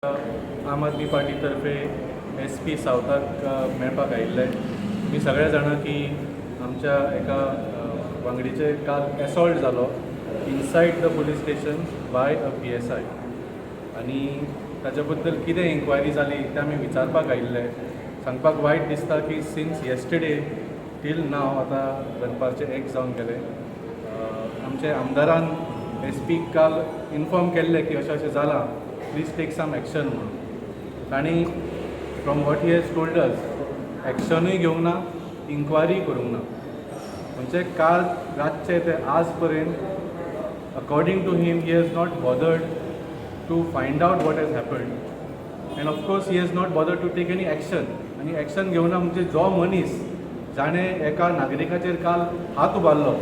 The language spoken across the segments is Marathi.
आम आदमी पार्टी तर्फे SP सावथाक मेळपाक आयिल्ले तुमी सगळे जाणां की आमच्या एका वांगडीचे काल एसॉल्ट जालो inside the police station by a PSI आनी ताच्या बद्दल कितें इन्क्वायरी जाली तें आमी विचारपाक आयिल्ले. सांगपाक वायट दिसता की सिन्स येस्टरडे टील नाव आतां दनपारचे 1 जावन गेले. आमचे आमदारान SP काल इन्फॉर्म केल्ले की अशें अशें जालां, प्लीज टेक सम एक्शन म्हणून. तांणी from what he has told us एक्शनूय घेवंक ना, इन्क्वायरी करूंक ना. म्हणजे काल रातचे ते आज पर्यंत according to him he has not bothered to find out what has happened and of course he has not bothered to take any action. आनी एक्शन घेवना म्हणजे जो मनीस जाणें एका नागरिकाचेर काल हात उबारलो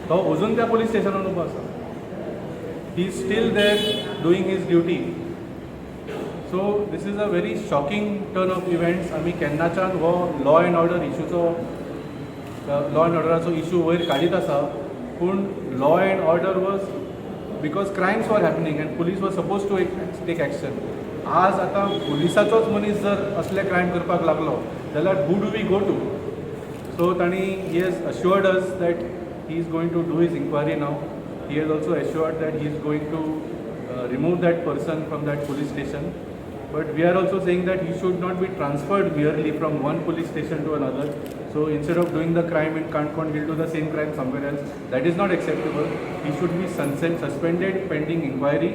तो अजून त्या पुलीस स्टेशनान उबो आसा. He is still there doing his duty. So this is a very shocking turn of events. आमी केन्नाच्यान हो लॉ अँड ऑर्डर इशूचो लॉ अँड ऑर्डराचो इशू वयर काडीत आसा, पूण law and order was because crimes were happening and police was suppose to take action. आज आतां पुलिसाचोच मनीस जर असले क्रायम करपाक लागलो जाल्यार who do we go to. So तांणी he has assured us that he is going to do his inquiry now. He has also assured that he is going to remove that person from that police station. But we are also saying that he should not be transferred merely from one police station to another. So instead of doing the crime in Kantkon, he'll do the same crime somewhere else. That is not acceptable. He should be suspended pending inquiry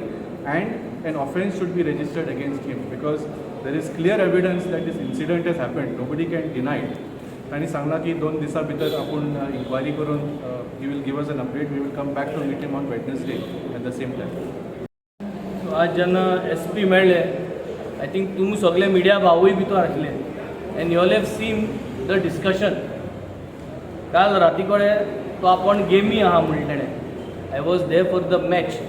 and an offence should be registered against him because there is clear evidence that this incident has happened. Nobody can deny it. तांणी सांगला की 2 दिसां भितर आपूण इन्क्वायरी करून he will give us an update. We will come back to meet him on Wednesday at the same time. So आज जेन्ना SP मेळ्ळे, आय थिंक तुमी सगळे मिडिया भावूय भितर आसले end you all have seen the discussion. काल राती कडेन तो आपण गेमी आहा म्हणलें ताणें. I was there for the match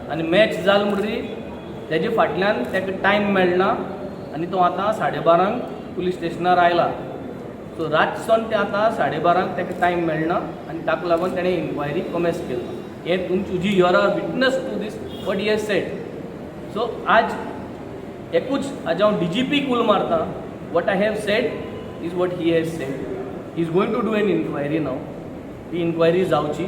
आनी मॅच जाल म्हणटरी तेजे फाटल्यान ताका टायम मेळना आनी तो आतां 12:30 पुलीस स्टेशनार आयला. सो रातसून ते आतां 12:30 ताका टायम मेळना आनी ताका लागून ताणें इन्क्वायरी कमेस केला. हे तुमची you are a witness to this what he has said. So आज एकूच आज हांव DGP कूल मारता. What I have said is what he has said. He is going to do an inquiry now. ती इन्क्वायरी जावची.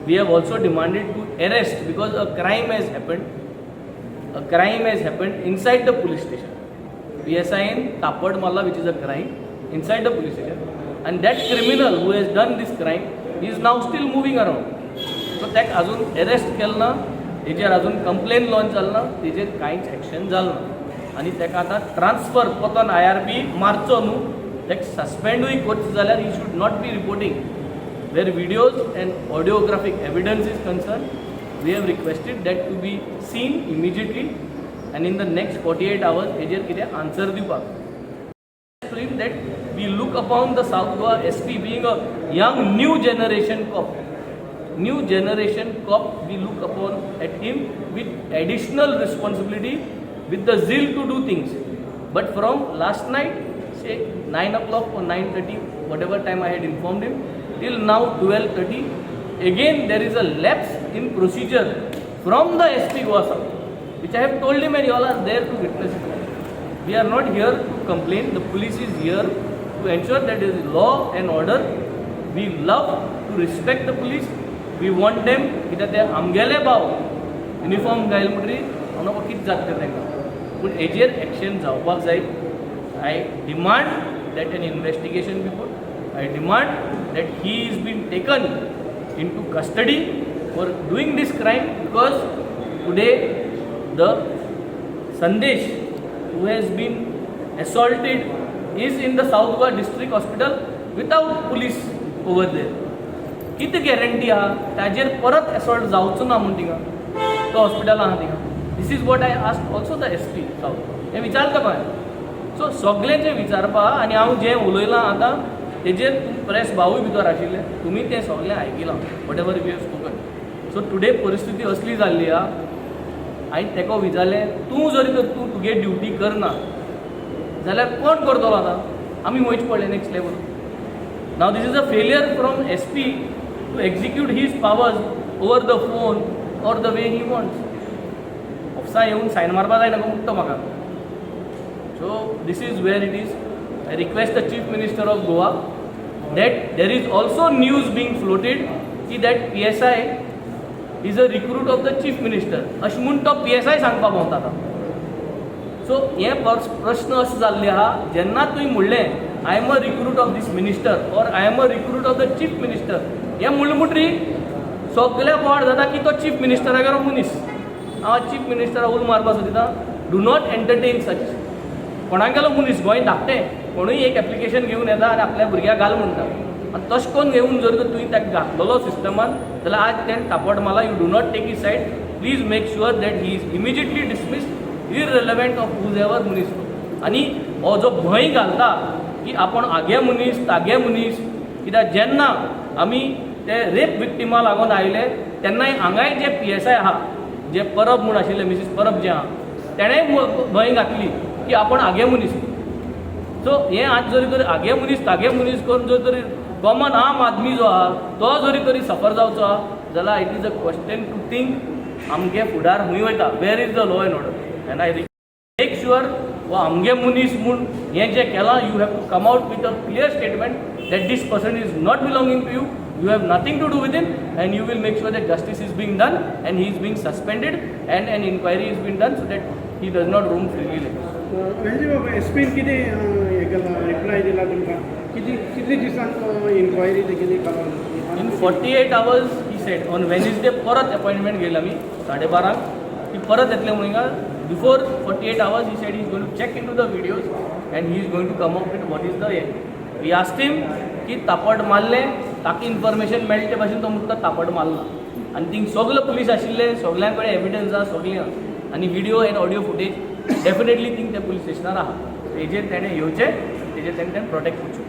We have also demanded to arrest because a crime has happened. A crime has happened inside the police station. PSIन तापड मारला which is a crime inside the police station and that criminal who has done this crime is now still moving around. So ताका अजून अरेस्ट केलें ना, तेजेर अजून कंप्लेन लॉन्च जालें ना, तेजेर कांयच एक्शन जालें ना आनी ताका आतां ट्रान्सफर पोतोन IRP मारचो न्हू, ताका सस्पेंडूय करचो जाल्यार he should not be reporting. Where videos and audiographic evidence is concern, we have requested that to be seen immediately and in the next 48 hours हेजेर कितें आन्सर दिवपाक. That we look upon the South Goa SP being a young new generation cop. New generation cop, we look upon at him with additional responsibility, with the zeal to do things. But from last night, say 9 o'clock or 9:30, whatever time I had informed him, till now 12:30, again there is a lapse in procedure from the SP Goa South, which I have told him and you all are there to witness it. We are not here to complain. The police is here to ensure that there is law and order. We love to respect the police. We want them कित्याक ते आमगेले भाव युनिफॉर्म घायल म्हणटरी हांव कितें जाता तांकां, पूण हेजेर एक्शन जावपाक जाय. I demand that an investigation be put. I demand that he is been taken into custody for doing this crime because today the Sandesh who has been assaulted is in the South Goa District Hospital without police over there. कितें गॅरंटी आहा ताजेर परत असॉल्ट जावचो ना म्हण थिंगा तो हॉस्पिटल आहा थिंगा. This is what I ask also the SP south. हें विचारता पळय. सो सगळें विचारपा आनी हांव जें उलयलां आतां तेजेर प्रेस भावूय भितर आशिल्ले, तुमी तें सगळें आयकिलां whatever we have spoken. So today परिस्थिती असली जाल्ली आहा. हांवें ताका विचारलें, तूं जरी तर तूं तुगे ड्युटी करना जाल्यार कोण करतलो आतां? आमी वयचे पडले next level. Now this is a failure from SP to execute his powers over the phone or the way he wants. ऑफिसां येवन सायन मारपा जाय नाका म्हणटा म्हाका. So this is where it is. I request the Chief Minister of Goa that there is also news being floated that PSI is a recruit of the Chief Minister. अशें म्हूण तो PSI सांगपाक भोंवता. सो हे प्रश्न अशें जाल्ले आहा जेन्ना तुवें म्हणलें I am a recruit of this minister or I am a recruit of the chief minister हें म्हणलें म्हणटरी सगळ्या बोवाड जाता की तो चीफ मिनिस्टरागेलो मनीस. हांव चीफ मिनिस्टरा उलो मारपाक सोदिता. डू नॉट एंटरटेन सच. कोणागेलो मनीस गोंय धाकटें कोणूय एक एप्लिकेशन घेवन येता आनी आपल्या भुरग्याक घाल म्हणटा आनी तशें करून घेवन जर तर तुवें ताका घातलेलो सिस्टमान जाल्यार आज तेणें तापट मारला. You do not take his side. Please make sure that he is immediately dismissed irrelevant of whoever मनीस. आनी हो जो भंय घालता की आपण आगे मनीस तागे मनीस कित्याक जेन्ना आमी ते रेप विक्टिमा लागून आयले तेन्नाय हांगाय जे PSI आहा जे परब म्हूण आशिल्ले मिसीस परब जे आहा तेणेंय भंय घातली की आपण आगे मनीस. सो हें आज जरी तरी आगे मनीस तागे मनीस करून जर तरी कॉमन आम आदमी जो आहा तो जरी तरी सफर जावचो आहा जाल्यार it is a question to think आमगे फुडार खंय वयता. Where is the law and order. And I make sure वो आमगे मनीस म्हूण हें जें केलां you have to come out with a clear statement that this person is not belonging to you. You have nothing to do with him, and you will make sure that justice is being done and he is being suspended and an inquiry is being done so that he does not roam freely like this. म्हणजे बाबा एसपीन कितें हें केलां रिप्लाय दिला तुमकां कितले दिसांक इन्क्वायरी तेगेली In 48 hours he said on Wednesday परत अपॉइंटमेंट घेयला आमी 12:30 की परत येतले म्हणून. Before 48 hours he said he is going to check into the videos and he is going to come up with what is the end. We asked him की तापड मारलें ताका इन्फॉर्मेशन मेळटा ते भाशेन तो म्हणटा तापड मारला आनी थिंग सगळे पुलीस आशिल्ले सगळ्यां कडेन एविडन्स आहा सगळीं आहा आनी video end audio footage definitely thing त्या पुलीस स्टेशनार आहा. तेजेर तेणें येवचें तेजेर तेणें प्रोटेक्ट करचें.